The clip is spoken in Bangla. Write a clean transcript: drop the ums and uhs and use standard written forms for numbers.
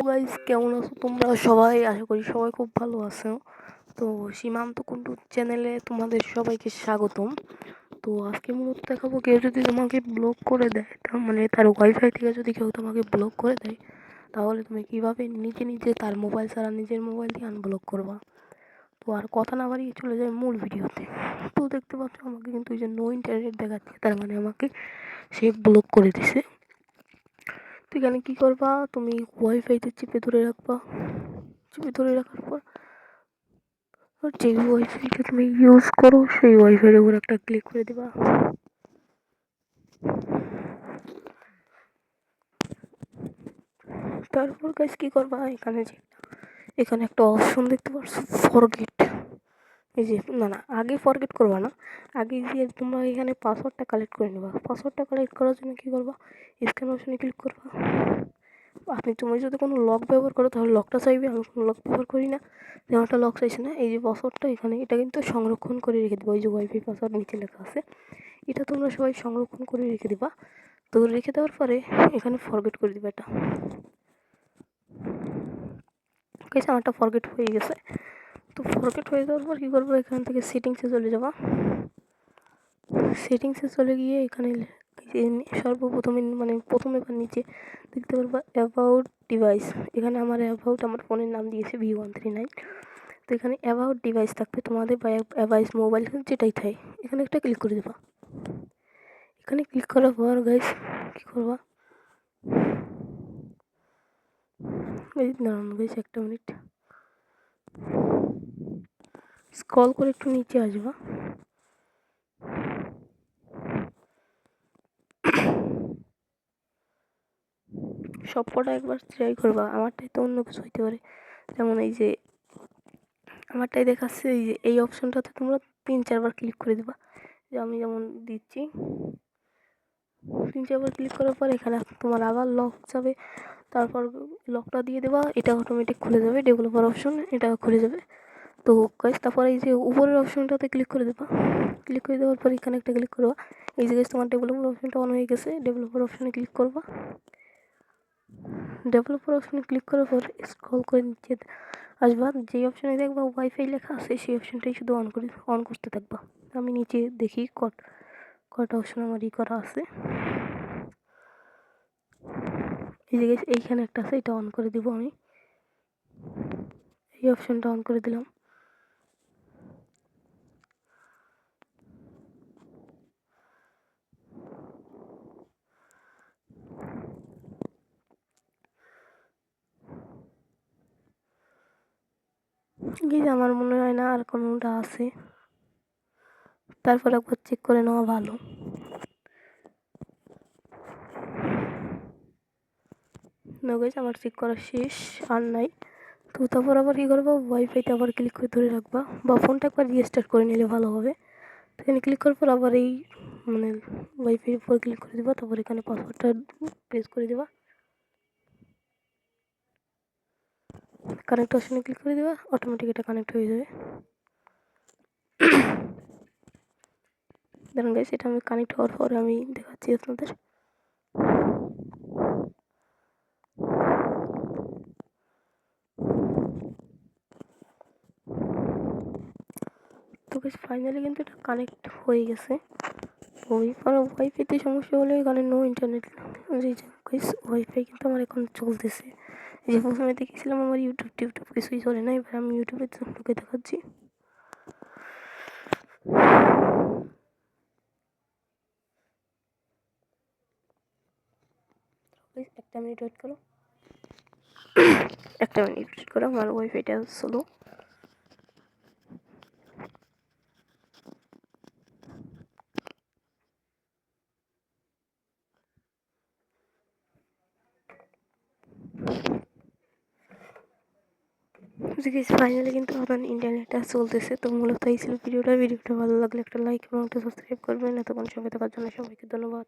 গাইস, কেমন আছো তোমরা সবাই? আশা করি সবাই খুব ভালো আছো। তো সীমান্ত কুন্ডু চ্যানেলে তোমাদের সবাইকে স্বাগতম। তো আজকে মূলত দেখাবো, কেউ যদি তোমাকে ব্লক করে দেয়, তার মানে তার ওয়াইফাই থেকে যদি কেউ তোমাকে ব্লক করে দেয়, তাহলে তুমি কিভাবে নিজে নিজে তার মোবাইল ছাড়া নিজের মোবাইল দিয়ে আনব্লক করবা। তো আর কথা না বাড়িয়ে চলে যায় মূল ভিডিওতে। তো দেখতে পাচ্ছ আমাকে কিন্তু এই যে নো ইন্টারনেট দেখাচ্ছে, তার মানে আমাকে সে ব্লক করে দিছে। তো এখানে কী করবা, তুমি ওয়াইফাইতে চেপে ধরে রাখবা। চেপে ধরে রাখার পর যে ওয়াইফাইটা তুমি ইউজ করো সেই ওয়াইফাইয়ের উপর একটা ক্লিক করে দেবা। তারপর গাইস কী করবা, এখানে একটা অপশন দেখতে পাচ্ছ, ফরগেট। এই যে না, আগে ফরগেট করবা না, আগে যে তোমরা এখানে পাসওয়ার্ডটা কালেক্ট করে নেবা। পাসওয়ার্ডটা কালেক্ট করার জন্য কী করবা, স্ক্যান অপশনে ক্লিক করবা। তুমি যদি কোনো লক ব্যবহার করো তাহলে লকটা চাইবে, আমি কোনো লক ব্যবহার করি না, যেমনটা লক চাইছে না। এই যে পাসওয়ার্ডটা এখানে, এটা কিন্তু সংরক্ষণ করে রেখে দেবো। ওই যে ওয়াইফাই পাসওয়ার্ড নিচে লেখা আছে, এটা তোমরা সবাই সংরক্ষণ করে রেখে দেবা। তো রেখে দেওয়ার পরে এখানে ফরগেট করে দিবা। এটা গেছে, আমারটা ফরগেট হয়ে গেছে। তো ফরগেট হয়ে যাওয়ার পর কী করবো, এখান থেকে সেটিংসে চলে যাবা। সেটিংসে চলে গিয়ে এখানে সর্বপ্রথমে প্রথমে নিচে দেখতে পারবা অ্যাবাউট ডিভাইস। এখানে আমার আমার ফোনের নাম দিয়েছে V139। তো এখানে অ্যাবাউট ডিভাইস থাকবে তোমাদের, বা অ্যাভাইস মোবাইল যেটাই থাকে, এখানে একটা ক্লিক করে দেবা। এখানে ক্লিক করার পর গাইস কী করবা, দাঁড়ানো গাইস একটা মিনিট, স্ক্রল করে একটু নিচে আসবা। সবকটা একবার ট্রাই করবা, আমারটাই তো অন্য কিছু হইতে পারে। যেমন এই যে আমারটাই দেখাচ্ছে, এই যে এই অপশনটাতে তোমরা 3-4বার ক্লিক করে দেবা। যে আমি যেমন দিচ্ছি, 3-4বার ক্লিক করার পর এখানে তোমার আবার লক যাবে, তারপর লকটা দিয়ে দেবা, এটা অটোমেটিক খুলে যাবে। ডেভেলপার অপশন, এটা খুলে যাবে। তো গাইস তারপর এই যে উপরের অপশনটাতে ক্লিক করে দেবা। ক্লিক করে দেওয়ার পর এখানে একটা ক্লিক করবা। এই যে গাইস তোমার ডেভেলপার অপশনটা অন হয়ে গেছে, ডেভেলপার অপশনে ক্লিক করবা। ডেভেলপার অপশনে ক্লিক করার পর স্ক্রল করে নিচে আসবা, যেই অপশনে দেখবা ওয়াইফাই লেখা আছে সেই অপশনটাই শুধু অন করতে থাকবা। আমি নিচে দেখি কটা অপশন আমার করা আছে। এই যে এইখানে একটা আছে, এটা অন করে দিব আমি। এই অপশনটা অন করে দিলাম। আমার মনে হয় না আর কোনোটা আছে, তারপর একবার চেক করে নেওয়া ভালো। না গাইস, আমার চেক করা শেষ, আর নাই। তো তারপর আবার কী করবো, ওয়াইফাইতে আবার ক্লিক করে ধরে রাখবা, বা ফোনটা একবার রিস্টার্ট করে নিলে ভালো হবে। তো এখানে ক্লিক করার পর আবার এই ওয়াইফাইয়ের উপর ক্লিক করে দেবা। তারপর এখানে পাসওয়ার্ডটা প্রেস করে দেবা, কানেক্ট অপশনে ক্লিক করে দেবা, অটোমেটিক এটা কানেক্ট হয়ে যাবে। দেখুন গাইস, এটা আমি কানেক্ট হওয়ার পরে আমি দেখাচ্ছি আপনাদের। তো গাইস ফাইনালি কিন্তু এটা কানেক্ট হয়ে গেছে। ওয়াইফাইতে সমস্যা হলে এখানে নো ইন্টারনেট, গাইস ওয়াইফাই কিন্তু আমার এখন চলতেছে। এই যে প্রথমে দেখেছিলাম আমার ইউটিউব কিছুই চলে না, এবার আমি ইউটিউবে ঢুকে দেখাচ্ছি। একটা মিনিট ওয়েট করো, আমার ওয়াইফাইটা স্লো। ফাইনালি কিন্তু আমার ইন্টারনেটটা চলতেছে। তো মূলত এই ছিল ভিডিওটা ভালো লাগলে একটা লাইক এবং একটা সাবস্ক্রাইব করবেন। এতক্ষণ সঙ্গে থাকার জন্য সবাইকে ধন্যবাদ।